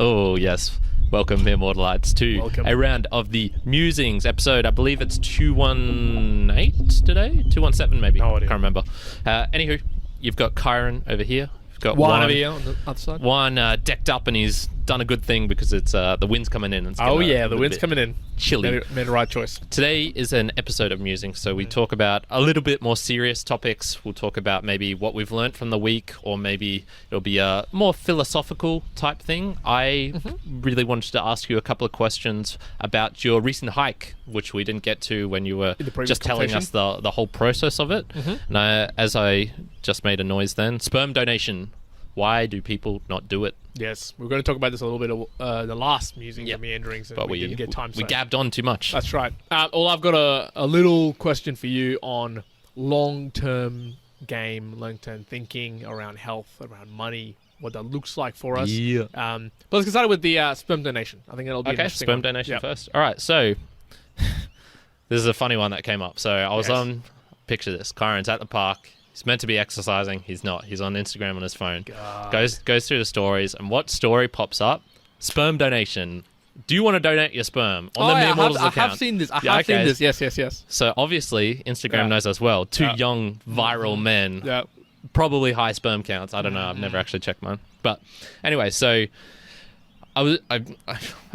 Oh, yes. Welcome, Immortalites, to a round of the Musings episode. I believe it's 218 today? 217 maybe. No idea. Can't remember. Anywho, you've got Kyron over here. You've got Juan over here on the other side. Juan decked up, and he's done a good thing because it's the wind's coming in. And it's the wind's coming in. Chilly. Made the right choice. Today is an episode of Musings, so we talk about a little bit more serious topics. We'll talk about maybe what we've learnt from the week, or maybe it'll be a more philosophical type thing. I really wanted to ask you a couple of questions about your recent hike, which we didn't get to when you were just telling us the whole process of it. And as I just made a noise then, sperm donation. Why do people not do it? Yes, we're going to talk about this a little bit the last Musings and Meanderings, but we didn't get time. We gabbed on too much. That's right. I've got a little question for you on long-term game, long-term thinking around health, around money, what that looks like for us. Yeah. But let's get started with the sperm donation. I think it'll be interesting. Sperm donation first. All right, so this is a funny one that came up. So I was on, picture this, Kyron's at the park. He's meant to be exercising. He's not. He's on Instagram on his phone. Goes through the stories, and what story pops up? Sperm donation. Do you want to donate your sperm on the Mere Mortals account? I have seen this. I have seen this. Yes. So obviously, Instagram knows us well. Two young viral men. Yeah. Probably high sperm counts. I don't know. I've never actually checked mine. But anyway, so I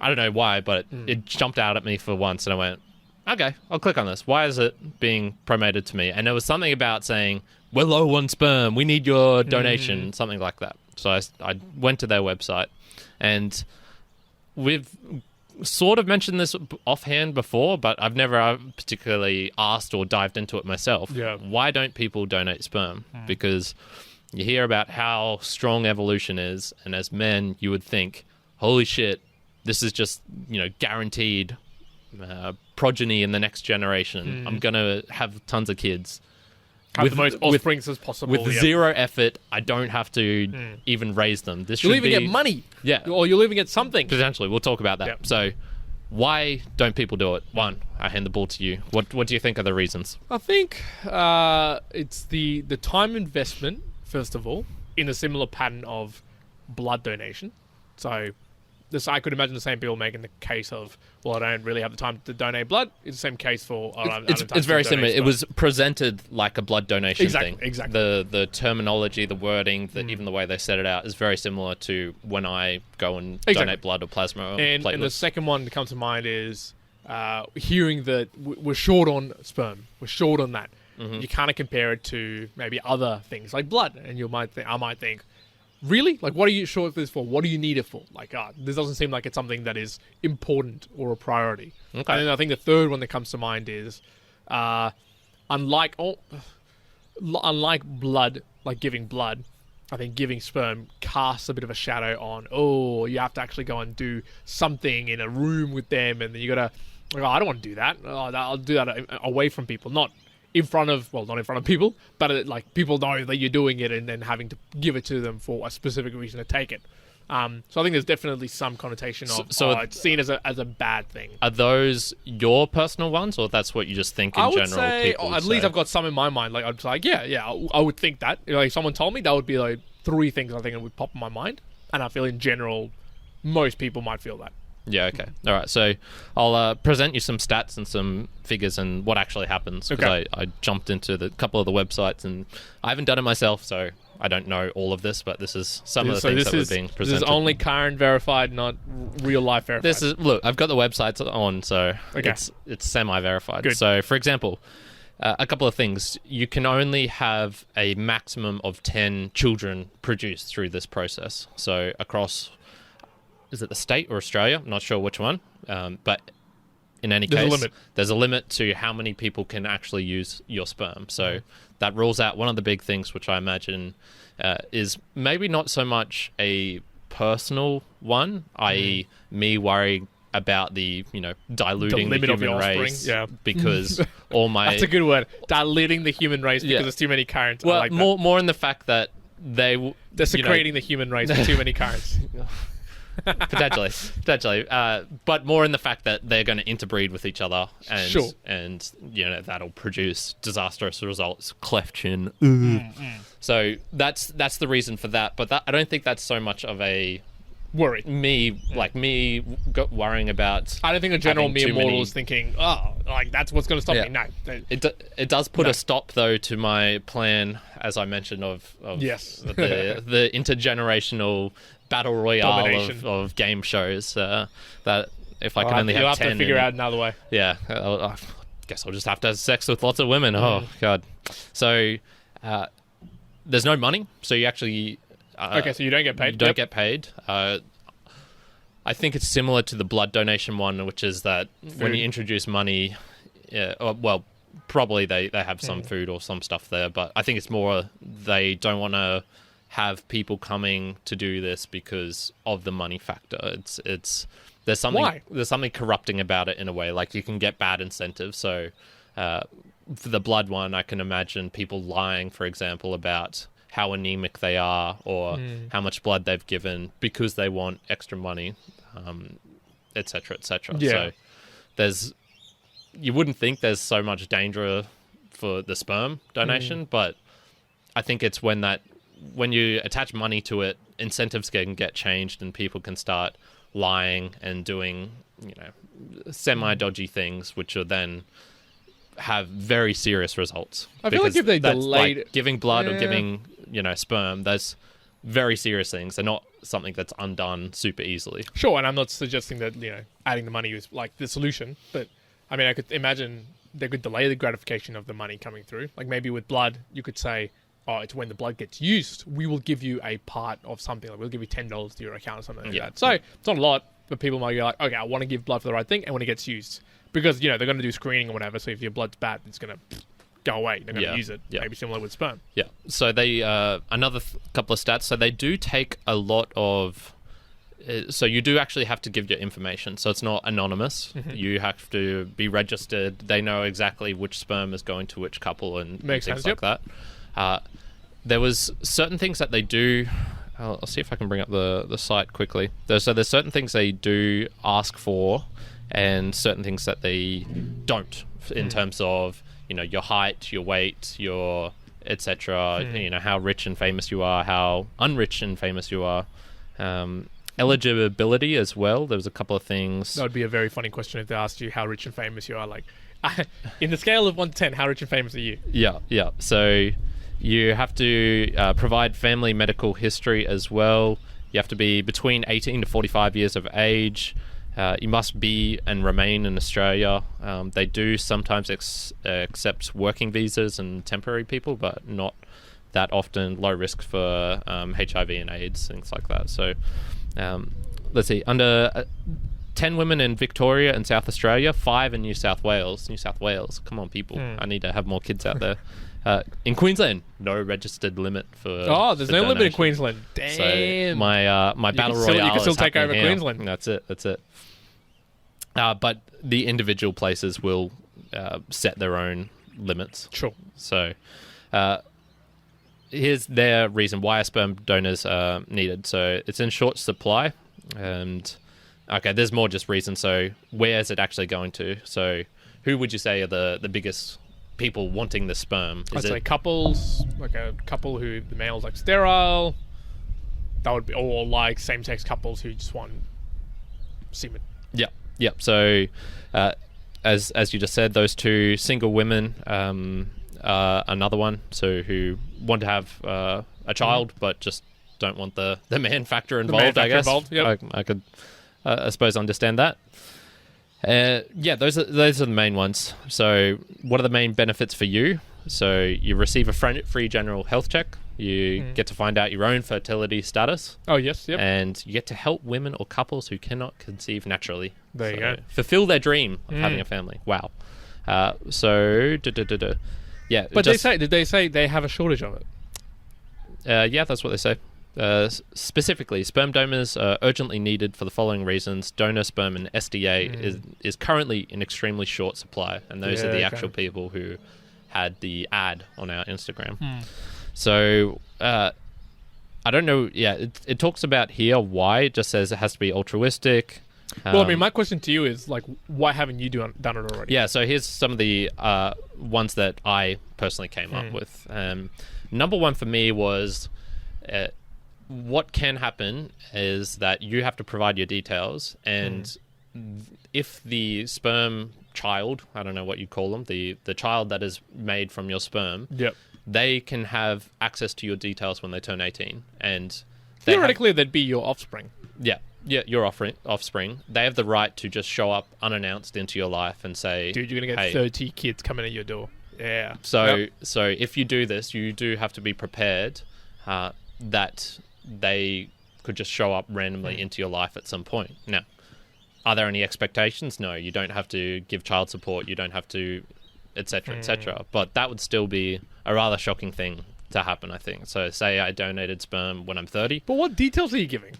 don't know why, but it jumped out at me for once, and I went, okay, I'll click on this. Why is it being promoted to me? And there was something about saying, we're low on sperm, we need your donation, something like that. So I went to their website, and we've sort of mentioned this offhand before, but I've never particularly asked or dived into it myself. Yeah. Why don't people donate sperm? Because you hear about how strong evolution is, and as men, you would think, holy shit, this is just, guaranteed progeny in the next generation. I'm going to have tons of kids. Have the most offsprings as possible. With zero effort, I don't have to even raise them. You'll even get money. Yeah. Or you'll even get something. Potentially. We'll talk about that. Yep. So, why don't people do it? One, I hand the ball to you. What do you think are the reasons? I think it's the time investment, first of all, in a similar pattern of blood donation. So, I could imagine the same people making the case of, well, I don't really have the time to donate blood. It's the same case for... It's very similar. It was presented like a blood donation thing. Exactly. The terminology, the wording, even the way they set it out is very similar to when I go and donate blood or plasma or platelets. And the second one that comes to mind is hearing that we're short on sperm. We're short on that. You kind of compare it to maybe other things like blood. And I might think, really? Like, what are you short this for? What do you need it for? Like, this doesn't seem like it's something that is important or a priority. Okay. And then I think the third one that comes to mind is, unlike blood, like giving blood, I think giving sperm casts a bit of a shadow on, you have to actually go and do something in a room with them, and then you gotta, I don't want to do that. I'll do that away from people, not in front of people, but people know that you're doing it and then having to give it to them for a specific reason to take it. So I think there's definitely some connotation of it's seen as a bad thing. Are those your personal ones, or that's what you just think in general? I would say, at least I've got some in my mind. Like, I'd be like, I would think that. If someone told me, that would be like three things I think it would pop in my mind. And I feel in general, most people might feel that. Yeah, okay. All right, so I'll present you some stats and some figures and what actually happens, because I jumped into a couple of the websites, and I haven't done it myself, so I don't know all of this, but this is some of the things that were being presented. This is only Kyron verified, not real life verified. Look, I've got the websites on, so it's semi-verified. Good. So, for example, a couple of things. You can only have a maximum of 10 children produced through this process. So across... Is it the state or Australia? I'm not sure which one. But in any case, there's a limit to how many people can actually use your sperm. So that rules out one of the big things, which I imagine is maybe not so much a personal one, i.e. me worrying about the, diluting the human race. Yeah. Because all my... That's a good word. Diluting the human race because there's too many currents. Well, I like more in the fact that they're secreting the human race with too many currents. potentially, but more in the fact that they're going to interbreed with each other, and that'll produce disastrous results, cleft chin. So that's the reason for that. But I don't think that's so much of a worried. me worrying about. I don't think a general having mere too mortal many- is thinking, oh, like that's what's going to stop Yeah. me. No. It does put No. a stop though to my plan, as I mentioned, of Yes. the intergenerational battle royale Domination. of game shows. That if I can only You'll have have 10, to figure and- out another way. yeah, I guess I'll just have to have sex with lots of women. Oh god. So there's no money, so you actually Okay, so you don't get paid. you don't Yep. get paid. I think it's similar to the blood donation one, which is that when Food. you introduce money, probably they have some food or some stuff there, but I think it's more they don't want to have people coming to do this because of the money factor. It's there's something Why? there's something corrupting about it in a way. Like you can get bad incentives. So for the blood one, I can imagine people lying, for example, about how anemic they are or how much blood they've given because they want extra money, et cetera, et cetera. Yeah. So you wouldn't think there's so much danger for the sperm donation, but I think it's when you attach money to it, incentives can get changed and people can start lying and doing, semi-dodgy things, which will then have very serious results. I feel like Because if they that's delayed- like giving blood or Yeah. giving, sperm, that's very serious things. They're not something that's undone super easily. Sure, and I'm not suggesting that adding the money is like the solution, but I mean I could imagine they could delay the gratification of the money coming through. Like maybe with blood, you could say, "Oh, it's when the blood gets used, we will give you a part of something. Like we'll give you $10 to your account or something like Yeah. that." So it's not a lot, but people might go like, "Okay, I want to give blood for the right thing," and when it gets used, because they're going to do screening or whatever. So if your blood's bad, it's going to go away. They're going to Yeah. use it. Yeah. Maybe similar with sperm. Yeah. So they another couple of stats. So they do take a lot of. So you do actually have to give your information. So it's not anonymous. You have to be registered. They know exactly which sperm is going to which couple and Makes things sense, like that. There was certain things that they do. I'll see if I can bring up the site quickly. There's certain things they do ask for, and certain things that they don't in terms of your height, your weight, your etc. How rich and famous you are, how unrich and famous you are. Eligibility as well. There was a couple of things. That would be a very funny question if they asked you how rich and famous you are. Like, in the scale of 1 to 10, how rich and famous are you? Yeah. So you have to provide family medical history as well. You have to be between 18 to 45 years of age. You must be and remain in Australia. They do sometimes accept working visas and temporary people, but not that often. Low risk for HIV and AIDS, things like that. So let's see. Under 10 women in Victoria and South Australia, 5 in New South Wales. New South Wales, come on, people! I need to have more kids out there. In Queensland, no registered limit for. Oh, there's for no limit in donation. Queensland. So Damn. my battle still- you royale can still is take over happening here. Queensland. That's it. But the individual places will set their own limits. Sure. So here's their reason why sperm donors are needed. So it's in short supply, and okay, there's more just reasons. So where is it actually going to? So who would you say are the biggest people wanting the sperm? I'd say couples, like a couple who the male's like sterile. That would be, or like same-sex couples who just want semen. Yep. So, as you just said, those two single women, another one. So who want to have a child, but just don't want the man factor involved. man factor I guess. involved, yep. I could, I suppose, understand that. Those are the main ones. So, what are the main benefits for you? So, you receive a free general health check. You get to find out your own fertility status. Oh, yes, yep. And you get to help women or couples who cannot conceive naturally. There you go. Fulfill their dream of having a family. Wow. Yeah. But did they say they have a shortage of it? Yeah, that's what they say. Specifically, sperm donors are urgently needed for the following reasons. Donor sperm and SDA is currently in extremely short supply, and those are the actual people who had the ad on our Instagram. So, I don't know. Yeah, it talks about here why. It just says it has to be altruistic. Well, I mean, my question to you is, like, why haven't you done it already? Yeah, so here's some of the ones that I personally came up with. Number one for me was what can happen is that you have to provide your details, and if the sperm child, I don't know what you call them, the child that is made from your sperm, Yep. they can have access to your details when they turn 18, and Theoretically, they'd be your offspring. yeah, your offspring. They have the right to just show up unannounced into your life and say, Dude, you're going to get hey. 30 kids coming at your door. Yeah. So, Yep. so if you do this, you do have to be prepared that they could just show up randomly into your life at some point. Now, are there any expectations? No, you don't have to give child support. You don't have to, etc., etc. But that would still be a rather shocking thing to happen, I think. So, say I donated sperm when I'm 30. But what details are you giving?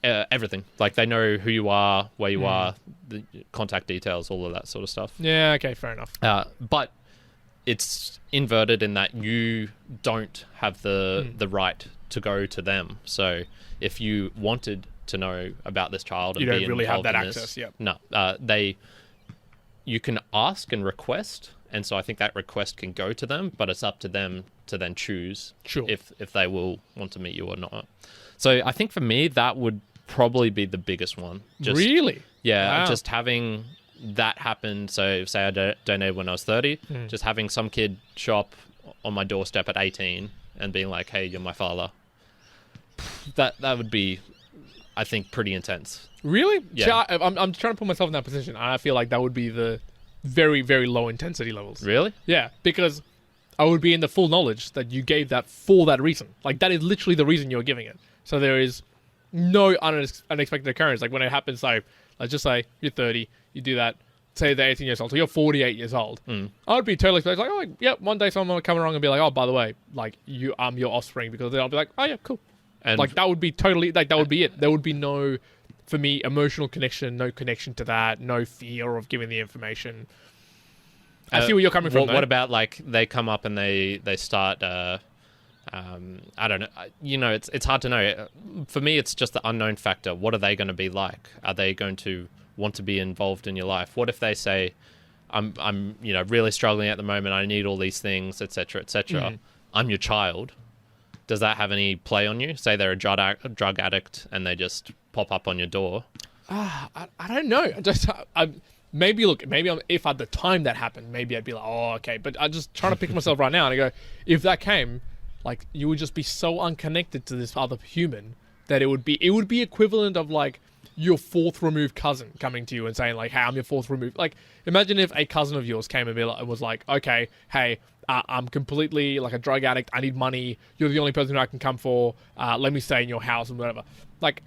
Everything. Like, they know who you are, where you are, the contact details, all of that sort of stuff. Yeah, okay, fair enough. But it's inverted in that you don't have the right to go to them. So if you wanted to know about this child and You don't be really have involved that in this, access, yep. no, you can ask and request, and so I think that request can go to them, but it's up to them to then choose Sure. if they will want to meet you or not. So I think for me that would probably be the biggest one. Really? Yeah, Wow. just having that happen. So say I donated when I was 30, just having some kid show up on my doorstep at 18 and being like, hey, you're my father. That would be, I think, pretty intense. Really? Yeah. See, I'm trying to put myself in that position, and I feel like that would be the very, very low intensity levels. Really? Yeah, because I would be in the full knowledge that you gave that for that reason. Like, that is literally the reason you're giving it. So there is no unexpected occurrence. Like, when it happens, so let's just say you're 30, you do that, say they're 18 years old, so you're 48 years old. I would be totally expecting, like, oh, yeah, one day someone will come along and be like, oh, by the way, like, I'm your offspring, because then I'll be like, oh, yeah, cool. And Like, that would be totally, like, that would be it. There would be no, for me, emotional connection, no connection to that, no fear of giving the information. I see where you're coming from, though. What about, like, they come up and they start, I don't know, it's hard to know. For me, it's just the unknown factor. What are they going to be like? Are they going to want to be involved in your life? What if they say, I'm really struggling at the moment, I need all these things, etc., etc. I'm your child. Does that have any play on you? Say they're a drug addict and they just pop up on your door. I don't know. Maybe if at the time that happened, maybe I'd be like, oh, okay. But I'm just trying to pick myself right now and I go, if that came, like, you would just be so unconnected to this other human that it would be equivalent of, like, your fourth removed cousin coming to you and saying, like, hey, I'm your fourth removed. Like, imagine if a cousin of yours came and was like, okay, hey, I'm completely, like, a drug addict. I need money. You're the only person who I can come for. Let me stay in your house and whatever. Like,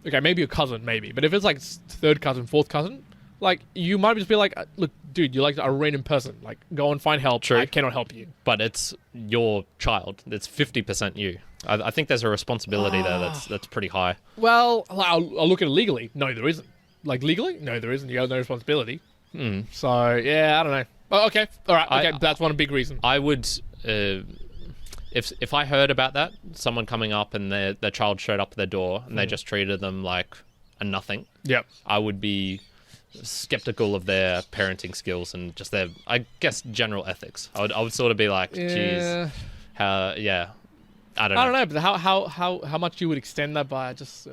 okay, maybe a cousin, maybe. But if it's, like, third cousin, fourth cousin, like, you might just be like, look, dude, you're like a random person. Like, go and find help. True. I cannot help you. But it's your child. It's 50% you. I think there's a responsibility there that's pretty high. Well, I'll look at it legally. No, there isn't. Like, legally? No, there isn't. You have no responsibility. So, yeah, I don't know. Oh, okay. All right. Okay, that's one big reason. I would, if I heard about that, someone coming up and their child showed up at their door and they just treated them like a nothing. Yep. I would be skeptical of their parenting skills and just their, I guess, general ethics. I would sort of be like, geez, I don't know. I don't know, but how much you would extend that by just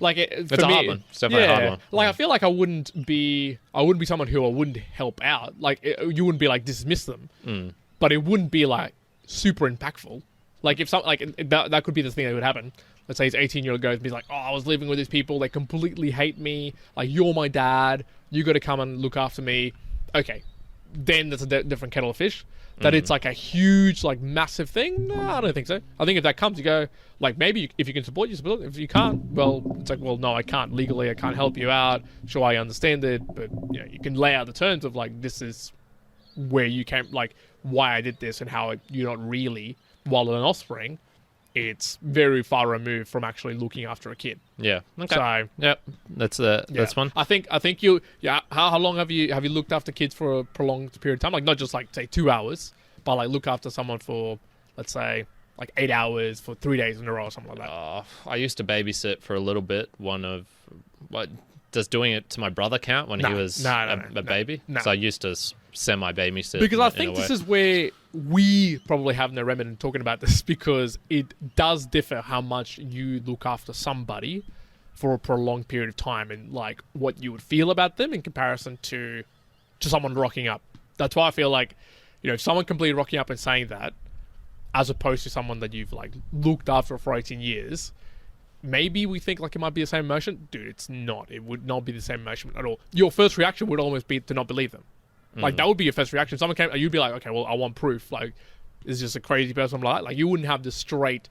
like it's a hard one. It's definitely a hard one. Like, I feel like I wouldn't be someone who I wouldn't help out. Like, you wouldn't be like dismiss them, but it wouldn't be like super impactful. Like, if something like that could be the thing that would happen. Let's say his 18-year-old goes and be like, oh, I was living with these people. They completely hate me. Like, you're my dad. You got to come and look after me. Okay, then that's a different kettle of fish. That it's like a huge, like, massive thing? No, I don't think so. I think if that comes, you go, like, maybe if you can support, you support it. If you can't, well, it's like, well, no, I can't. Legally, I can't help you out. Sure, I understand it, but, you can lay out the terms of, like, this is where you came, like, why I did this and how you're not really, while an offspring, it's very far removed from actually looking after a kid. Yeah. Okay. So, yep. That's one. I think you. Yeah. How long have you looked after kids for a prolonged period of time? Like, not just, like, say 2 hours, but, like, look after someone for, let's say, like 8 hours for 3 days in a row or something like that. I used to babysit for a little bit. does doing it to my brother count when he was a baby? No. So I used to semi-babysit. Because I think this is where we probably have no remedy in talking about this, because it does differ how much you look after somebody for a prolonged period of time, and like what you would feel about them in comparison to someone rocking up. That's why I feel like, if someone completely rocking up and saying that, as opposed to someone that you've like looked after for 18 years, maybe we think like it might be the same emotion. Dude, it's not. It would not be the same emotion at all. Your first reaction would almost be to not believe them. Like, that would be your first reaction. If someone came, you'd be like, okay, well, I want proof. Like, this is just a crazy person. Like you wouldn't have the straight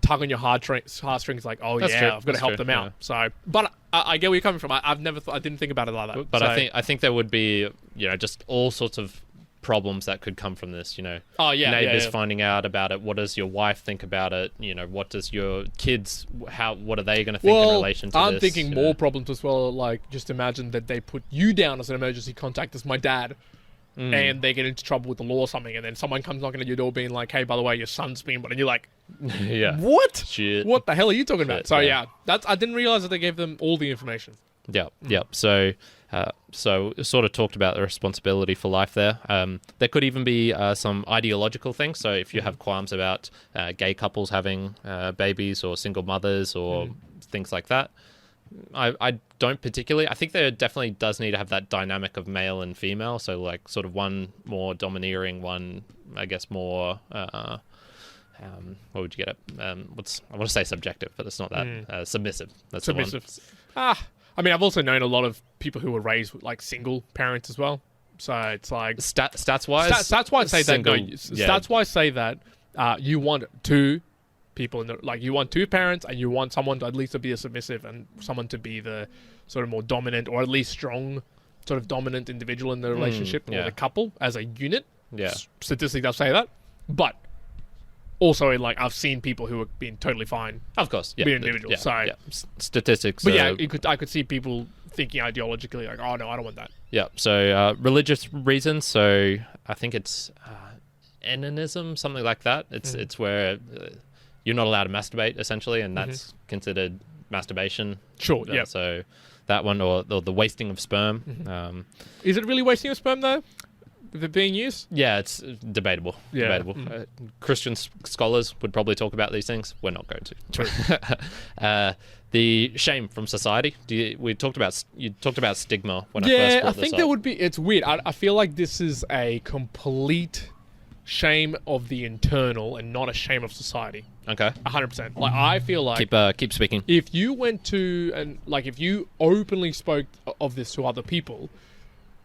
tug on your heartstrings like, oh, That's yeah, true. I've got to help them out. Yeah. So, but I get where you're coming from. I didn't think about it like that. But I think there would be, just all sorts of problems that could come from this, Oh, yeah. neighbors finding out about it. What does your wife think about it? What does your kids, what are they going to think in relation to this? I'm thinking more problems as well. Like, just imagine that they put you down as an emergency contact as my dad, and they get into trouble with the law or something, and then someone comes knocking at your door being like, hey, by the way, your son's been, and you're like, yeah, what? Shit. What the hell are you talking about? So yeah. I didn't realize that they gave them all the information. Yeah, yeah. So sort of talked about the responsibility for life there. There could even be some ideological things. So if you have qualms about gay couples having babies or single mothers or things like that, I don't particularly. I think there definitely does need to have that dynamic of male and female. So like sort of one more domineering, one I guess more. What would you get it? I want to say subjective, but it's not that. Submissive. That's Submissive. the one. I mean, I've also known a lot of people who were raised with like single parents as well. So it's like Stats wise, stats wise say single, that. No, stats wise say that you want two people you want two parents, and you want someone to at least to be a submissive and someone to be the sort of more dominant or at least strong sort of dominant individual in the relationship or the couple as a unit. Yeah, statistically does say that, but also like I've seen people who have been totally fine. Of course, yeah, being individuals. Yeah. Statistics. But I could see people thinking ideologically like, oh no, I don't want that. Yeah. So religious reasons. So I think it's enonism, something like that. It's where you're not allowed to masturbate essentially, and that's considered masturbation. Sure. Yeah. So that one, or the wasting of sperm. Is it really wasting of sperm though? If it being used? Yeah, it's debatable. Yeah. Debatable. Christian scholars would probably talk about these things. We're not going to. True. The shame from society. You talked about stigma when I first Yeah, brought I this think up. there would be. It's weird. I feel like this is a complete shame of the internal and not a shame of society. Okay. 100%. Like I feel like Keep speaking. if you went to and like if you openly spoke of this to other people,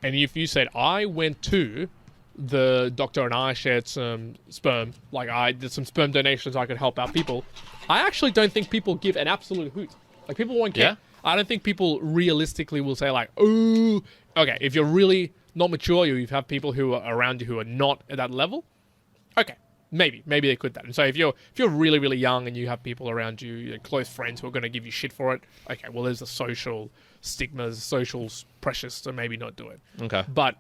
and if you said I went to the doctor and I shared some sperm, like I did some sperm donations, I could help out people, I actually don't think people give an absolute hoot. Like people won't care. Yeah? I don't think people realistically will say like, oh, okay, if you're really not mature, you have people who are around you who are not at that level, okay, maybe they could that. And so if you're really, really young and you have people around you, your close friends who are going to give you shit for it, okay, well, there's the social stigmas, social pressures, so maybe not do it. Okay. But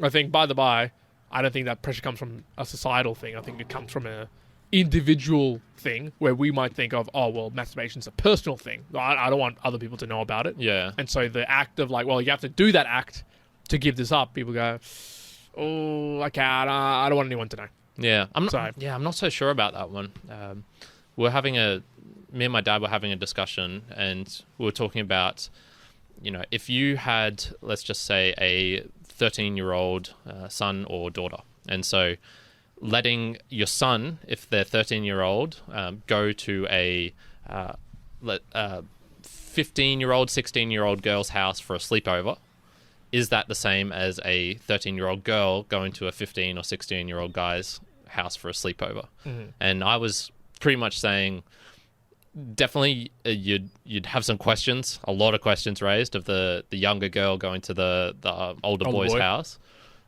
I think, by the by, I don't think that pressure comes from a societal thing. I think it comes from a individual thing where we might think of, oh, well, masturbation's a personal thing. I don't want other people to know about it. Yeah. And so the act of like, well, you have to do that act to give this up. People go, oh, okay, I don't want anyone to know. Yeah. I'm not so sure about that one. Me and my dad were having a discussion, and we were talking about, if you had, let's just say, a 13-year-old son or daughter, and so letting your son, if they're 13-year-old, go to a 15-year-old, 16-year-old girl's house for a sleepover, is that the same as a 13-year-old girl going to a 15 or 16-year-old guy's house for a sleepover? And I was pretty much saying, definitely you'd have some questions, a lot of questions raised of the younger girl going to the older boy's house.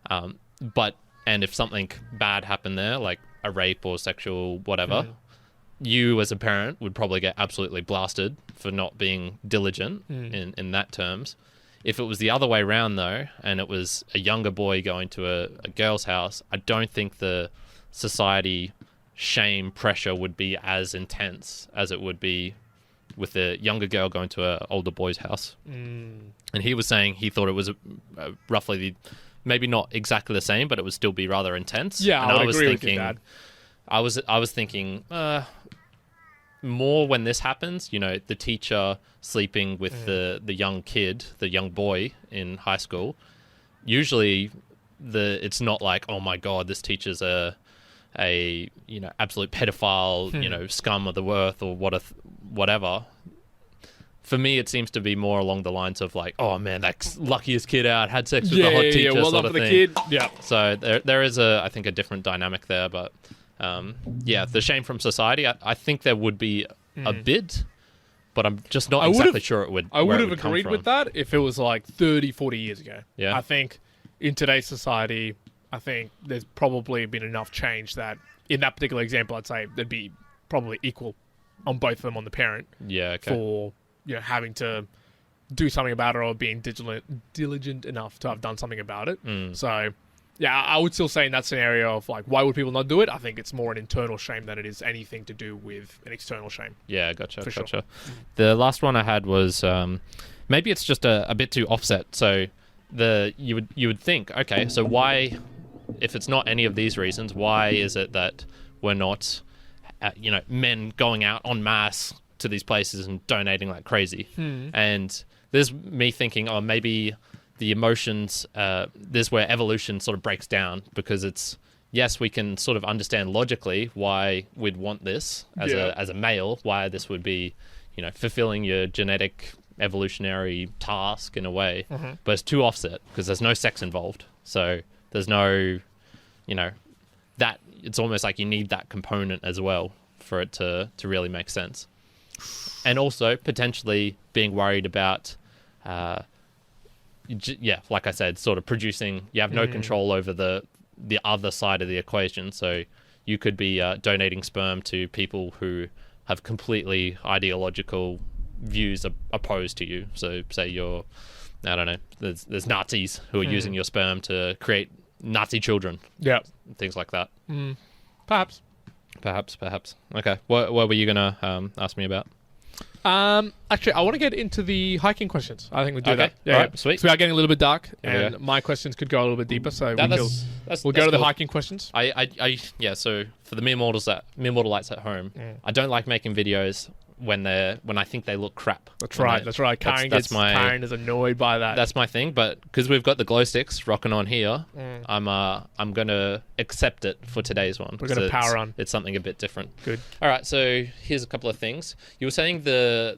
And if something bad happened there, like a rape or sexual whatever, you as a parent would probably get absolutely blasted for not being diligent in that terms. If it was the other way around, though, and it was a younger boy going to a girl's house, I don't think the society shame pressure would be as intense as it would be with a younger girl going to an older boy's house. And he was saying he thought it was roughly maybe not exactly the same, but it would still be rather intense. Yeah, and I would was agree thinking, with you, Dad. I was thinking more when this happens, you know, the teacher sleeping with the young kid, the young boy in high school. Usually it's not like, oh my God, this teacher's a you know, absolute pedophile, you know, scum of the earth or whatever. For me, it seems to be more along the lines of like, oh man, that luckiest kid out had sex with the hot teacher, well sort done of for the thing. kid. Yeah. So there is I think a different dynamic there, but yeah, the shame from society, I think there would be a bit, but I'm just not exactly sure it would. I would have come agreed from. with that if it was like 30, 40 years ago. Yeah. I think in today's society, I think there's probably been enough change that in that particular example, I'd say there'd be probably equal on both of them on the parent. Yeah. Okay. For, you know, having to do something about it or being diligent enough to have done something about it. So, yeah, I would still say in that scenario of like, why would people not do it? I think it's more an internal shame than it is anything to do with an external shame. Yeah, gotcha. For sure. The last one I had was maybe it's just a bit too offset. So you would think, okay, so why, if it's not any of these reasons, why is it that we're not, you know, men going out en masse to these places and donating like crazy? And there's me thinking, oh, maybe the emotions, this is where evolution sort of breaks down, because it's, yes, we can sort of understand logically why we'd want this as a male, why this would be, you know, fulfilling your genetic evolutionary task in a way, but it's too offset because there's no sex involved. So there's no, you know, that it's almost like you need that component as well for it to really make sense. And also potentially being worried about, like I said, sort of producing, you have no control over the other side of the equation. So you could be donating sperm to people who have completely ideological views opposed to you. So say you're, I don't know, there's Nazis who are using your sperm to create Nazi children. Yeah. Things like that. Perhaps. Okay. What were you going to ask me about? Actually, I want to get into the hiking questions. I think we'll do that. Yeah, all right, sweet. So we are getting a little bit dark, Yeah. and my questions could go a little bit deeper. So we'll That's go to the cool. hiking questions. So for the mere mortalites at home, I don't like making videos when I think they look crap. That's right. Karen is annoyed by that. That's my thing. But because we've got the Glowsticks rocking on here, I'm gonna accept it for today's one. We're gonna power on. It's something a bit different. Good. All right. So here's a couple of things. You were saying the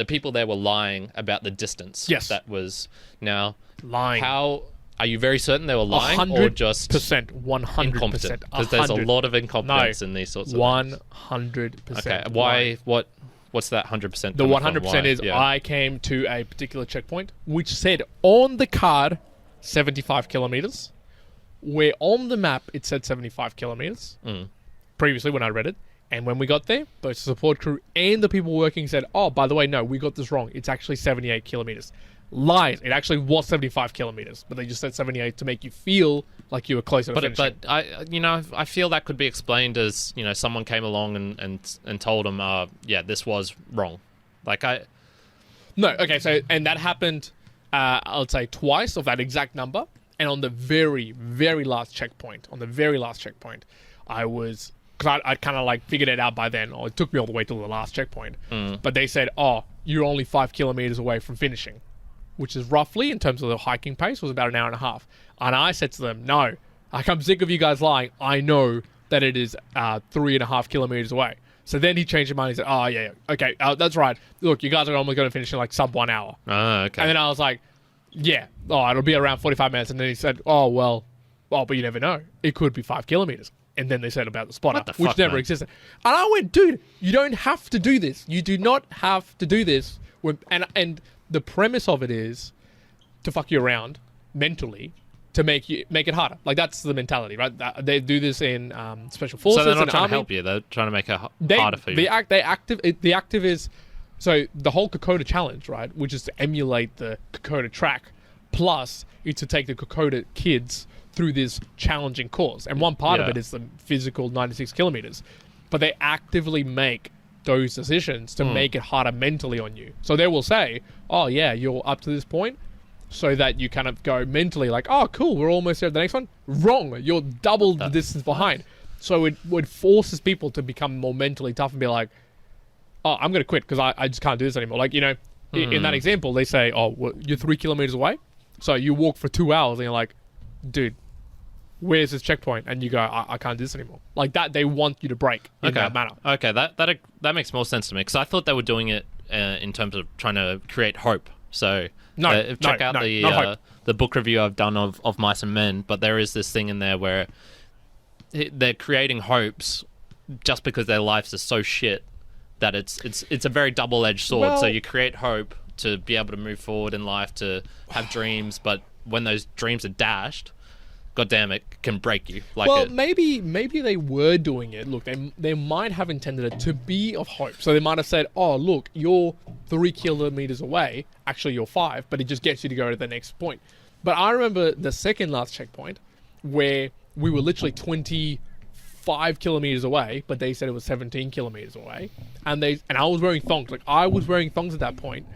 people there were lying about the distance. Yes. That was now lying. How are you very certain they were lying, 100%, or just 100%? incompetent? Because there's a lot of incompetence in these sorts of things. 100%. Okay. Why? What's that 100%? The 100% is I came to a particular checkpoint which said on the card 75 kilometers, where on the map it said 75 kilometers previously when I read it. And when we got there, both the support crew and the people working said, oh, by the way, no, we got this wrong. It's actually 78 kilometers. Lies. It actually was 75 kilometers, but they just said 78 to make you feel like you were closer to finishing. But I feel that could be explained as, you know, someone came along and told them, this was wrong. No, okay, so, and that happened, I'll say twice of that exact number, and on the very, very last checkpoint, I was, because I kind of like figured it out by then, or it took me all the way to the last checkpoint, but they said, oh, you're only 5 kilometers away from finishing, which is roughly, in terms of the hiking pace, was about an hour and a half. And I said to them, no, I'm sick of you guys lying. I know that it is 3.5 kilometers away. So then he changed his mind. He said, oh, yeah, okay, that's right. Look, you guys are only going to finish in like sub 1 hour. Oh, okay. And then I was like, yeah, it'll be around 45 minutes. And then he said, but you never know. It could be 5 kilometers. And then they said about the spotter, which never existed. And I went, dude, you don't have to do this. You do not have to do this. And the premise of it is to fuck you around mentally to make it harder. Like, that's the mentality, right? They do this in special forces. So they're not and trying army. to help you. They're trying to make it harder for you. The active is, so the whole Kokoda challenge, right, which is to emulate the Kokoda track, plus it's to take the Kokoda kids through this challenging course. And one part of it is the physical 96 kilometers. But they actively make those decisions to make it harder mentally on you. So they will say, oh yeah, you're up to this point, so that you kind of go mentally like, oh cool, we're almost there at the next one. Wrong, you're double the distance behind. So it forces people to become more mentally tough and be like, oh, I'm going to quit because I just can't do this anymore. Like, you know, in that example, they say, oh, well, you're 3 kilometers away. So you walk for 2 hours and you're like, dude, where's this checkpoint? And you go, I can't do this anymore. Like that, they want you to break in that manner. Okay, that makes more sense to me because I thought they were doing it in terms of trying to create hope. So check out the book review I've done of Mice and Men, but there is this thing in there where they're creating hopes just because their lives are so shit that it's a very double-edged sword. Well, so you create hope to be able to move forward in life, to have dreams, but when those dreams are dashed, God damn it, can break you. Maybe they were doing it. Look, they might have intended it to be of hope. So they might have said, oh, look, you're 3 kilometers away. Actually, you're 5, but it just gets you to go to the next point. But I remember the second last checkpoint where we were literally 25 kilometers away, but they said it was 17 kilometers away. And I was wearing thongs. Like, I was wearing thongs at that point.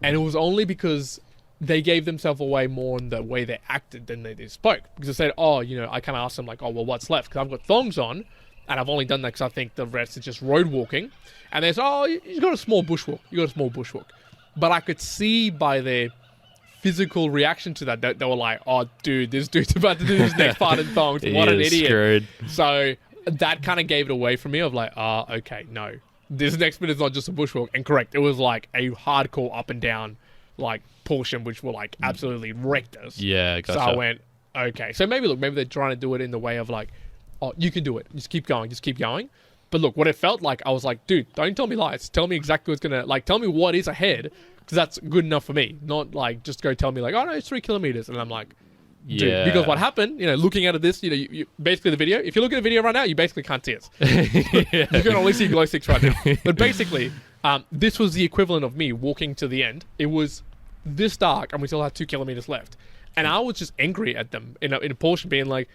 And it was only because they gave themselves away more in the way they acted than they spoke. Because they said, oh, you know, I kind of asked them like, oh, well, what's left? Because I've got thongs on, and I've only done that because I think the rest is just road walking. And they said, oh, you got a small bushwalk. But I could see by their physical reaction to that, they were like, oh, dude, this dude's about to do this next part in thongs. What an idiot. Screwed. So that kind of gave it away from me of like, okay, no. This next bit is not just a bushwalk. And correct, it was like a hardcore up and down like portion which will like absolutely wrecked us. Yeah, gotcha. So I went, okay. So maybe they're trying to do it in the way of like, oh, you can do it. Just keep going. But look, what it felt like, I was like, dude, don't tell me lies. Tell me exactly what's gonna, like, tell me what is ahead, because that's good enough for me. Not like just go tell me like, oh no, it's 3 kilometers, and I'm like, dude, yeah. Because what happened, you know, looking at this, you know, you basically the video. If you look at the video right now, you basically can't see us. You can only see Glowsticks right now. But basically, this was the equivalent of me walking to the end. It was this dark, and we still had 2 kilometers left, and I was just angry at them in a portion, being like,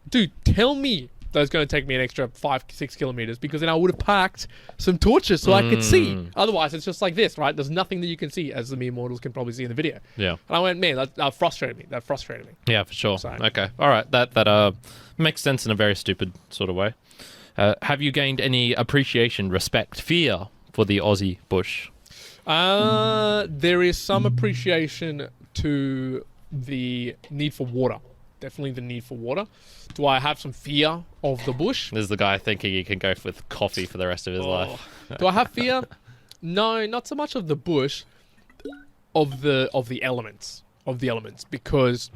dude, tell me that it's going to take me an extra 5-6 kilometers, because then I would have packed some torches so I could see. Otherwise, it's just like this, right? There's nothing that you can see, as the mere mortals can probably see in the video. Yeah. And I went, man, that frustrated me. Yeah, for sure. So, okay. All right. That makes sense in a very stupid sort of way. Have you gained any appreciation, respect, fear for the Aussie bush? There is some appreciation to the need for water. Definitely the need for water. Do I have some fear of the bush? There's the guy thinking he can go with coffee for the rest of his life. Do I have fear? No, not so much of the bush, of the elements. Because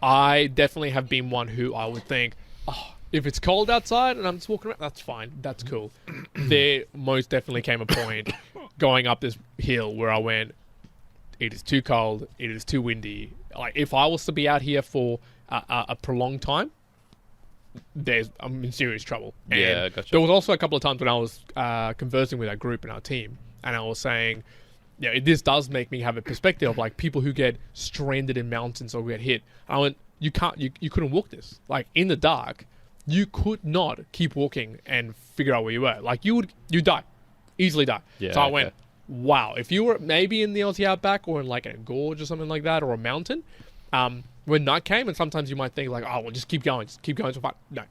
I definitely have been one who I would think, oh, if it's cold outside and I'm just walking around, that's fine. That's cool. There most definitely came a point going up this hill where I went, it is too cold, it is too windy. Like, if I was to be out here for a prolonged time, I'm in serious trouble. And yeah, gotcha. There was also a couple of times when I was conversing with our group and our team, and I was saying, yeah, this does make me have a perspective of like people who get stranded in mountains or get hit. And I went, you couldn't walk this. Like, in the dark, you could not keep walking and figure out where you were. Like, you die, easily die. Yeah, so I went, wow, if you were maybe in the Aussie outback or in like a gorge or something like that, or a mountain, when night came, and sometimes you might think like, oh, well, just keep going so far. No,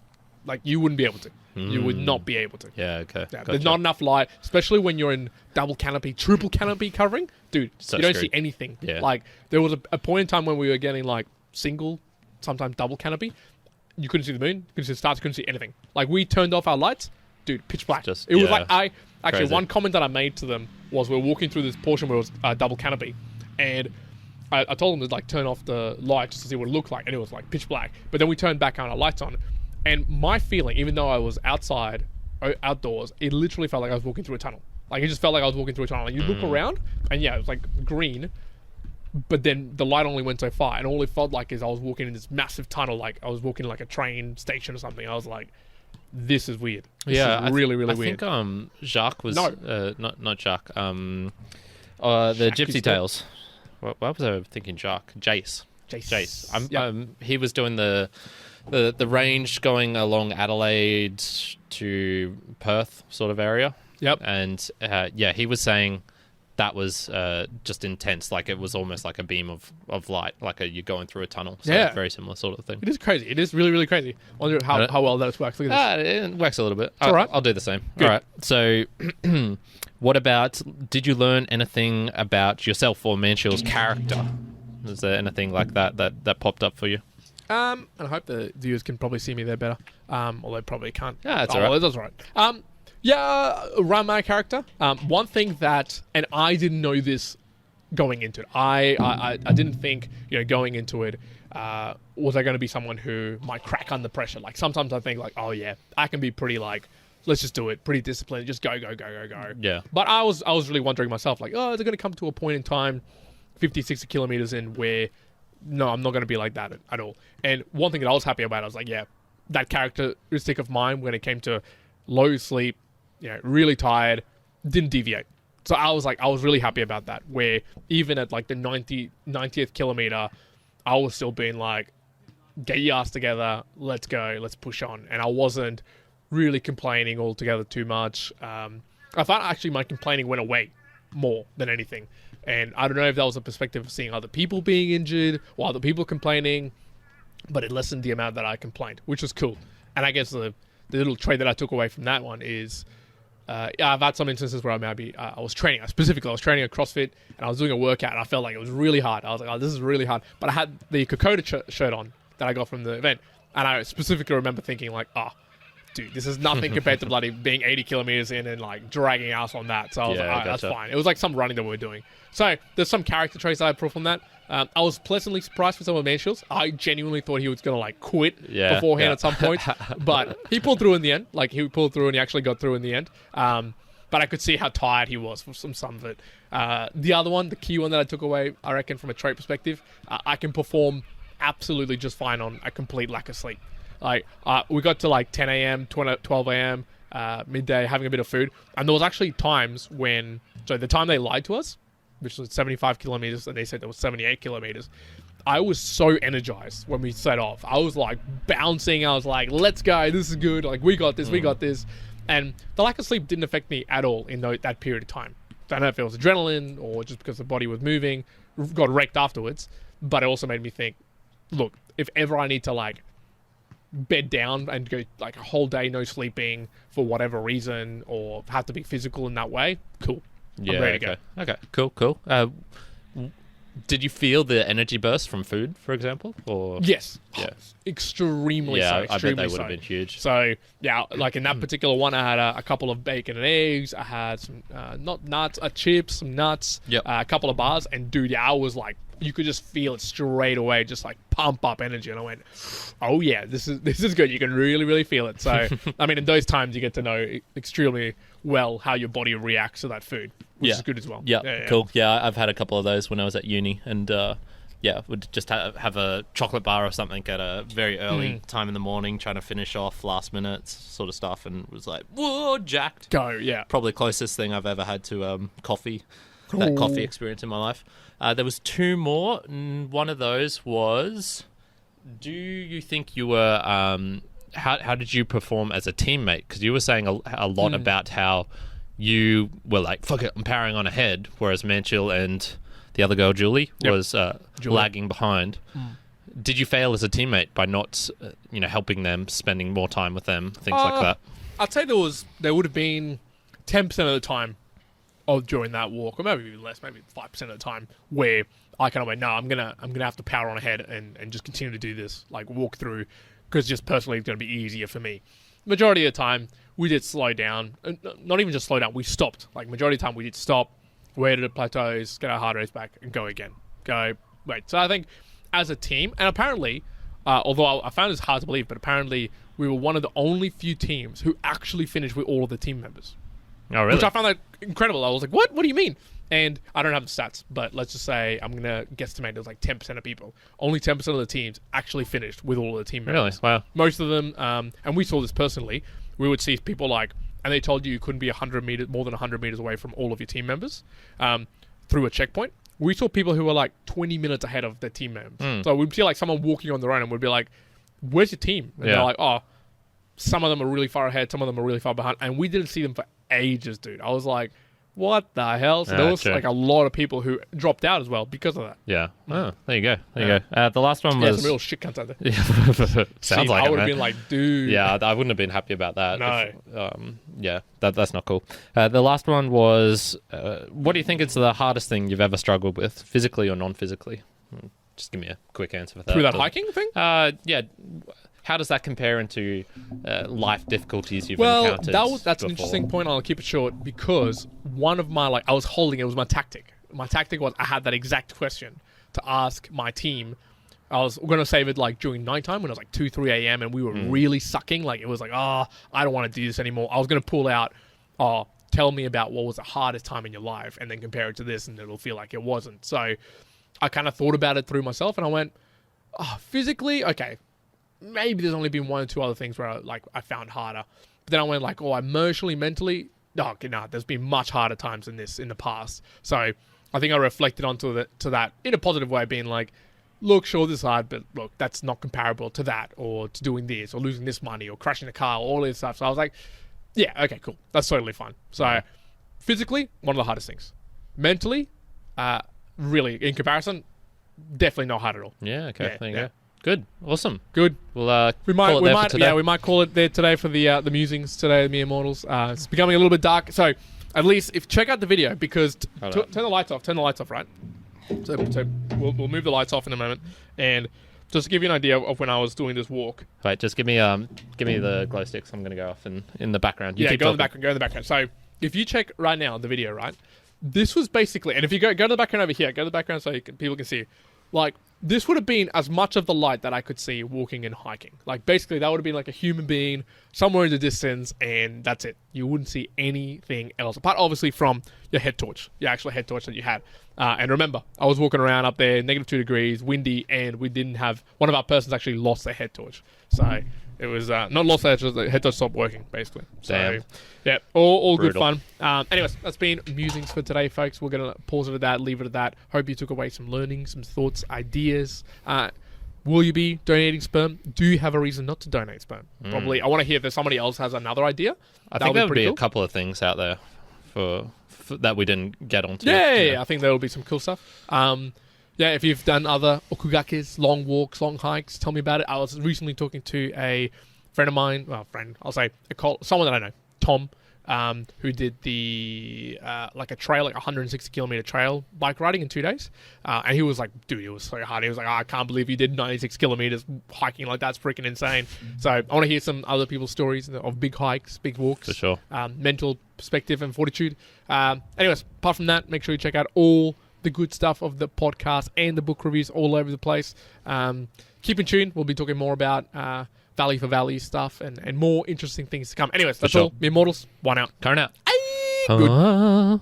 like, you wouldn't be able to. You would not be able to. Yeah, okay. Yeah, gotcha. There's not enough light, especially when you're in double canopy, triple canopy covering. Dude, So you don't screwed. see anything. Yeah. Like, there was a point in time when we were getting like single, sometimes double canopy. You couldn't see the moon, couldn't see the stars, couldn't see anything. Like, we turned off our lights, dude, pitch black. It was like, Crazy. one comment that I made to them was, we were walking through this portion where it was double canopy, and I told them to like turn off the light just to see what it looked like, and it was like pitch black. But then we turned back on our lights on, and my feeling, even though I was outdoors, it literally felt like I was walking through a tunnel. Like, it just felt like I was walking through a tunnel. Like, you look around, and yeah, it was like green, but then the light only went so far, and all it felt like is I was walking in this massive tunnel, like I was walking in like a train station or something. I was like, this is weird. This is really weird. I think Jacques was not Jacques. The Jacques Gypsy Tales. What was I thinking? Jacques. Jace. He was doing the range going along Adelaide to Perth sort of area. Yep. And he was saying that was just intense. Like it was almost like a beam of light, like you're going through a tunnel. So very similar sort of thing. It is crazy. It is really, really crazy. I wonder how well that works. Look at this. It works a little bit. All right. I'll do the same. Good. All right. So what about, did you learn anything about yourself or Manshill's character? Is there anything like that popped up for you? And I hope the viewers can probably see me there better. Although they probably can't. Yeah, that's all right. That's all right. Around my character, one thing that, and I didn't know this going into it. I didn't think, going into it, was I going to be someone who might crack under pressure? Like sometimes I think like, oh yeah, I can be pretty like, let's just do it, pretty disciplined, just go. Yeah. But I was really wondering myself, like, oh, is it going to come to a point in time, 50, 60 kilometers in, where no, I'm not going to be like that at all. And one thing that I was happy about, I was like, yeah, that characteristic of mine when it came to low sleep, really tired, didn't deviate. So I was really happy about that, where even at like the 90th kilometer, I was still being like, get your ass together, let's go, let's push on. And I wasn't really complaining altogether too much. I thought actually my complaining went away more than anything. And I don't know if that was a perspective of seeing other people being injured or other people complaining, but it lessened the amount that I complained, which was cool. And I guess the little trait that I took away from that one is, I've had some instances where I was training a CrossFit, and I was doing a workout, and I felt like it was really hard. I was like, oh, this is really hard. But I had the Kokoda shirt on that I got from the event, and I specifically remember thinking like, dude, this is nothing compared to bloody being 80 kilometers in and like dragging ass on that. So I was like, that's fine. It was like some running that we were doing. So there's some character traits that I pulled from that. I was pleasantly surprised with some of Manshill's. I genuinely thought he was going to like quit beforehand at some point, but he pulled through in the end. Like he pulled through and he actually got through in the end. But I could see how tired he was from some of it. The other one, the key one that I took away, I reckon from a trait perspective, I can perform absolutely just fine on a complete lack of sleep. Like we got to like 10 a.m., 12 a.m., midday, having a bit of food. And there was actually times when, so the time they lied to us, which was 75 kilometers, and they said there was 78 kilometers. I was so energized when we set off. I was like bouncing. I was like, let's go. This is good. Like, we got this. We got this. And the lack of sleep didn't affect me at all in that period of time. I don't know if it was adrenaline or just because the body was moving, got wrecked afterwards. But it also made me think, look, if ever I need to like bed down and go like a whole day no sleeping for whatever reason, or have to be physical in that way, cool. Yeah, I'm ready to go. Okay, cool. Did you feel the energy burst from food, for example? Or yes, yeah, extremely so. I bet they would have been huge. So yeah, like in that particular one, I had a couple of bacon and eggs. I had some not nuts, chips, some nuts, a couple of bars, and dude, I was like, you could just feel it straight away, just like pump up energy. And I went, oh yeah, this is good. You can really, really feel it. So I mean, in those times, you get to know extremely well how your body reacts to that food, which is good as well. Yeah, cool. Yeah, I've had a couple of those when I was at uni, and would just have a chocolate bar or something at a very early time in the morning, trying to finish off last minute sort of stuff, and was like, whoa, jacked. Go, yeah. Probably closest thing I've ever had to coffee, that coffee experience in my life. There was two more. One of those was, do you think you were... How did you perform as a teammate? Because you were saying a lot about how you were like, fuck it, I'm powering on ahead, whereas Manshill and the other girl, Julie, was lagging behind. Did you fail as a teammate by not helping them, spending more time with them, things like that? I'd say there would have been 10% of the time during that walk, or maybe less, maybe 5% of the time, where I kind of went, no, I'm gonna have to power on ahead and just continue to do this, like walk through, because just personally it's going to be easier for me. Majority of the time, we did slow down. Not even just slow down, we stopped. Like, majority of the time, we did stop, waited at plateaus, get our heart rates back, and go again. Wait. So I think, as a team, and apparently, although I found this hard to believe, but apparently we were one of the only few teams who actually finished with all of the team members. Oh, really? Which I found that incredible. I was like, what? What do you mean? And I don't have the stats, but let's just say I'm going to guesstimate it was like 10% of people. Only 10% of the teams actually finished with all of the team members. Really? Wow. Most of them, and we saw this personally, we would see people like, and they told you couldn't be more than 100 meters away from all of your team members through a checkpoint. We saw people who were like 20 minutes ahead of their team members. So we'd see like someone walking on their own and we'd be like, where's your team? And they're like, some of them are really far ahead, some of them are really far behind, and we didn't see them for ages, dude. I was like, what the hell? So there was like a lot of people who dropped out as well because of that. Yeah. Oh, there you go. There you go. The last one was... some real shit cunts out there. Yeah. Sounds like I it, would have man. been like, dude. Yeah, I wouldn't have been happy about that. No. Yeah, that's not cool. The last one was, what do you think is the hardest thing you've ever struggled with, physically or non-physically? Just give me a quick answer for that. Through that hiking thing? Yeah. How does that compare into life difficulties you've encountered? Well, that's before? an interesting point. I'll keep it short because one of my, I was holding it was my tactic. My tactic was I had that exact question to ask my team. I was going to save it like during nighttime when it was like 2, 3 a.m. and we were really sucking. Like it was like, I don't want to do this anymore. I was going to pull out, tell me about what was the hardest time in your life and then compare it to this and it'll feel like it wasn't. So I kind of thought about it through myself and I went, physically, okay. Maybe there's only been 1 or 2 other things where I found harder. But then I went like, emotionally, mentally, there's been much harder times than this in the past. So I think I reflected onto that in a positive way, being like, look, sure, this is hard, but look, that's not comparable to that or to doing this or losing this money or crashing a car or all this stuff. So I was like, yeah, okay, cool. That's totally fine. So physically, one of the hardest things. Mentally, really, in comparison, definitely not hard at all. Yeah, okay, there you go. Good, awesome, good. Well, we might call it there today for the musings today, the mere mortals. It's becoming a little bit dark, so at least check out the video because turn the lights off. Turn the lights off, right? So we'll move the lights off in a moment, and just to give you an idea of when I was doing this walk. Right, just give me the glow sticks. I'm gonna go off in the background. Go in the background. So if you check right now the video, right, this was basically, and if you go to the background over here, go to the background so people can see, like. This would have been as much of the light that I could see walking and hiking. Like, basically, that would have been like a human being somewhere in the distance, and that's it. You wouldn't see anything else, apart, obviously, from your head torch, your actual head torch that you had. And remember, I was walking around up there, -2 degrees, windy, and we didn't have... One of our persons actually lost their head torch. So, it was... not lost their head torch, the head torch stopped working, basically. Damn. So, yeah, all good fun. Anyways, that's been musings for today, folks. We're going to pause it at that, leave it at that. Hope you took away some learning, some thoughts, ideas. Will you be donating sperm? Do you have a reason not to donate sperm? Probably. I want to hear if there's somebody else has another idea. I think there would be a couple of things out there for that we didn't get onto. Yeah, I think there will be some cool stuff. If you've done other okugakes, long walks, long hikes, tell me about it. I was recently talking to a friend of mine, someone that I know, Tom, who did the a trail, like 160 kilometer trail bike riding in 2 days, and he was like, dude, it was so hard. He was like, I can't believe you did 96 kilometers hiking, like that's freaking insane. So I want to hear some other people's stories of big hikes, big walks, for sure, mental perspective and fortitude. Anyways, apart from that, make sure you check out all the good stuff of the podcast and the book reviews all over the place. Keep in tune. We'll be talking more about value for value stuff and more interesting things to come. Anyways, that's all. Mere mortals, one out. Current out. Good.